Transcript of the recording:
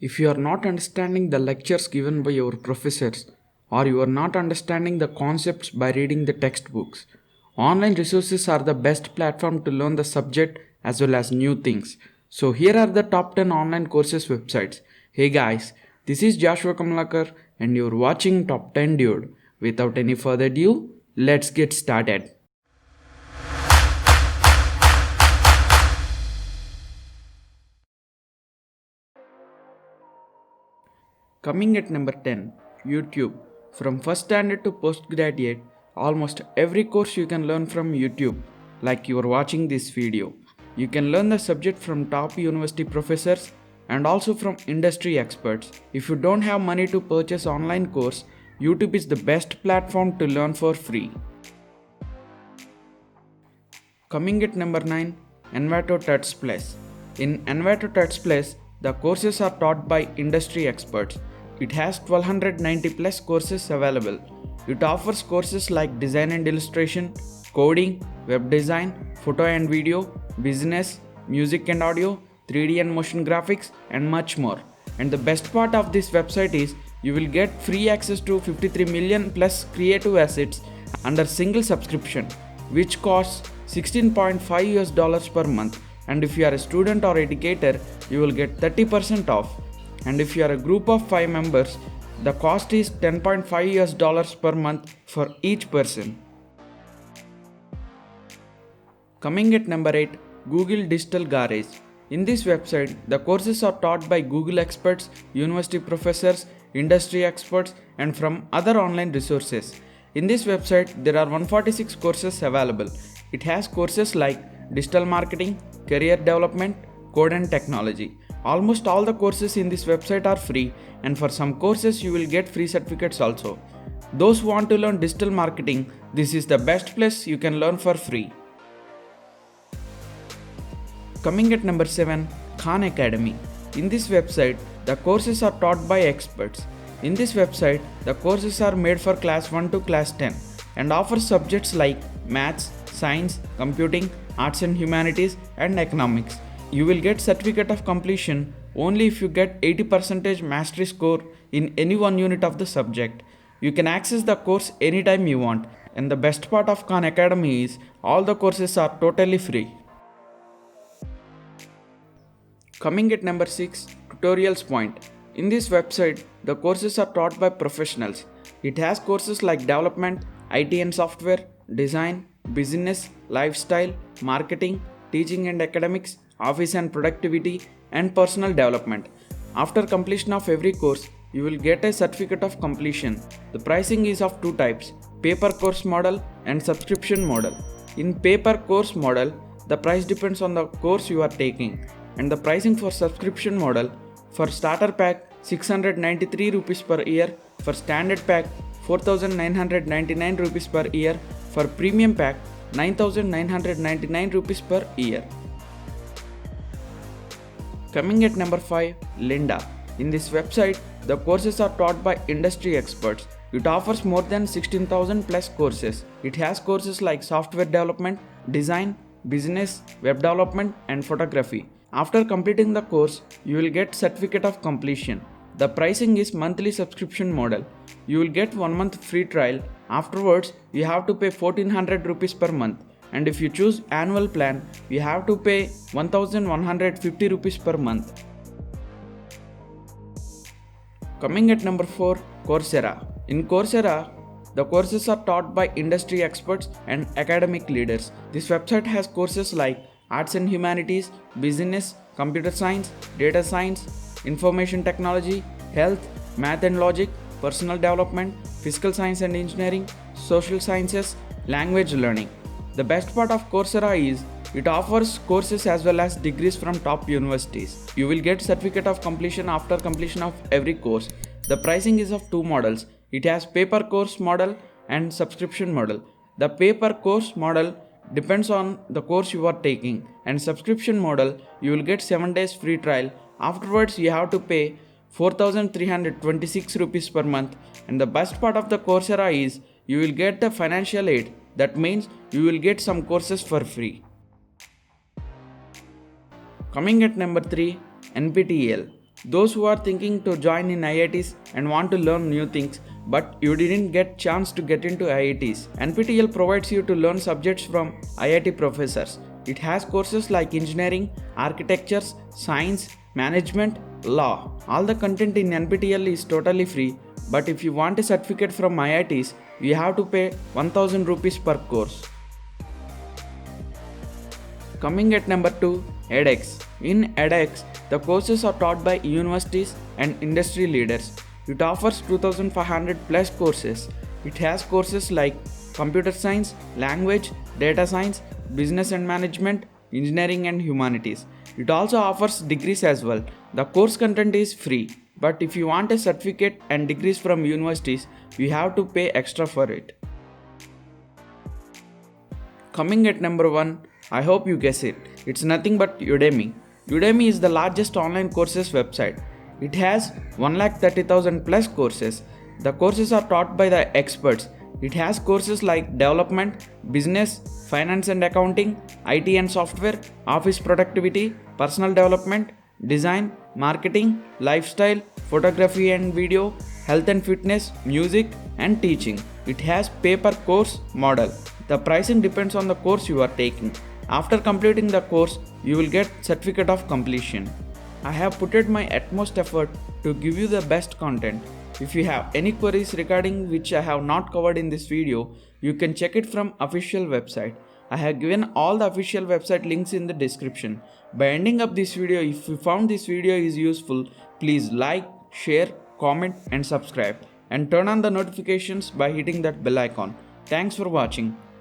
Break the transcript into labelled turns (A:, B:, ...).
A: If you are not understanding the lectures given by your professors, or you are not understanding the concepts by reading the textbooks, online resources are the best platform to learn the subject as well as new things. So here are the top 10 online courses websites. Hey guys, this is Joshua Kamalakar and you're watching Top 10 Dude. Without any further ado, let's get started. Coming at number 10, YouTube. From first standard to postgraduate, almost every course you can learn from YouTube, like you are watching this video. You can learn the subject from top university professors and also from industry experts. If you don't have money to purchase online course, YouTube is the best platform to learn for free. Coming at number 9, Envato Tuts Plus. In Envato Tuts Plus, the courses are taught by industry experts. It has 1290 plus courses available. It offers courses like design and illustration, coding, web design, photo and video, business, music and audio, 3D and motion graphics, and much more. And the best part of this website is you will get free access to 53 million plus creative assets under single subscription, which costs $16.5 per month. And if you are a student or educator, you will get 30% off. And if you are a group of 5 members, the cost is $10.5 per month for each person. Coming at number 8, Google Digital Garage. In this website, the courses are taught by Google experts, university professors, industry experts, and from other online resources. In this website, there are 146 courses available. It has courses like digital marketing, career development, code and technology. Almost all the courses in this website are free, and for some courses you will get free certificates also. Those who want to learn digital marketing, this is the best place you can learn for free. Coming at number 7, Khan Academy. In this website, the courses are taught by experts. In this website, the courses are made for class 1 to class 10 and offer subjects like maths, science, computing, arts and humanities, and economics. You will get certificate of completion only if you get 80% mastery score in any one unit of the subject. You can access the course anytime you want, and the best part of Khan Academy is all the courses are totally free. Coming at number 6, Tutorials Point. In this website, the courses are taught by professionals. It has courses like development, IT and software, design, business, lifestyle, marketing, teaching and academics, office and productivity, and personal development. After completion of every course, you will get a certificate of completion. The pricing is of two types, paper course model and subscription model. In paper course model, the price depends on the course you are taking, and the pricing for subscription model, for starter pack 693 rupees per year, for standard pack 4999 rupees per year, for premium pack 9999 rupees per year. Coming at number 5, Lynda. In this website, the courses are taught by industry experts. It offers more than 16,000 plus courses. It has courses like software development, design, business, web development, and photography. After completing the course, you will get certificate of completion. The pricing is monthly subscription model. You will get 1 month free trial. Afterwards, you have to pay 1400 rupees per month. And if you choose annual plan, you have to pay 1150 rupees per month. Coming at number 4, Coursera. In Coursera, the courses are taught by industry experts and academic leaders. This website has courses like arts and humanities, business, computer science, data science, information technology, health, math and logic, personal development, physical science and engineering, social sciences, language learning. The best part of Coursera is it offers courses as well as degrees from top universities. You will get certificate of completion after completion of every course. The pricing is of two models. It has paper course model and subscription model. The paper course model depends on the course you are taking, and subscription model you will get 7 days free trial. Afterwards you have to pay 4326 rupees per month, and the best part of the Coursera is you will get the financial aid. That means you will get some courses for free. Coming at number 3, NPTEL. Those who are thinking to join in IITs and want to learn new things but you didn't get chance to get into IITs, NPTEL provides you to learn subjects from IIT professors. It has courses like engineering, architectures, science, management, law. All the content in NPTEL is totally free, but if you want a certificate from IITs, you have to pay 1000 rupees per course. Coming at number 2, edX. In edX, the courses are taught by universities and industry leaders. It offers 2500 plus courses. It has courses like computer science, language, data science, business and management, engineering and humanities. It also offers degrees as well. The course content is free, but if you want a certificate and degrees from universities, you have to pay extra for it. Coming at number 1, I hope you guess it. It's nothing but Udemy. Udemy is the largest online courses website. It has 130,000 plus courses. The courses are taught by the experts. It has courses like development, business, finance and accounting, IT and software, office productivity, personal development, design, marketing, lifestyle, photography and video, health and fitness, music and teaching. It has pay per course model. The pricing depends on the course you are taking. After completing the course, you will get certificate of completion. I have put my utmost effort to give you the best content. If you have any queries regarding which I have not covered in this video, you can check it from official website. I have given all the official website links in the description. By ending up this video, if you found this video is useful, please like, share, comment and subscribe. And turn on the notifications by hitting that bell icon. Thanks for watching.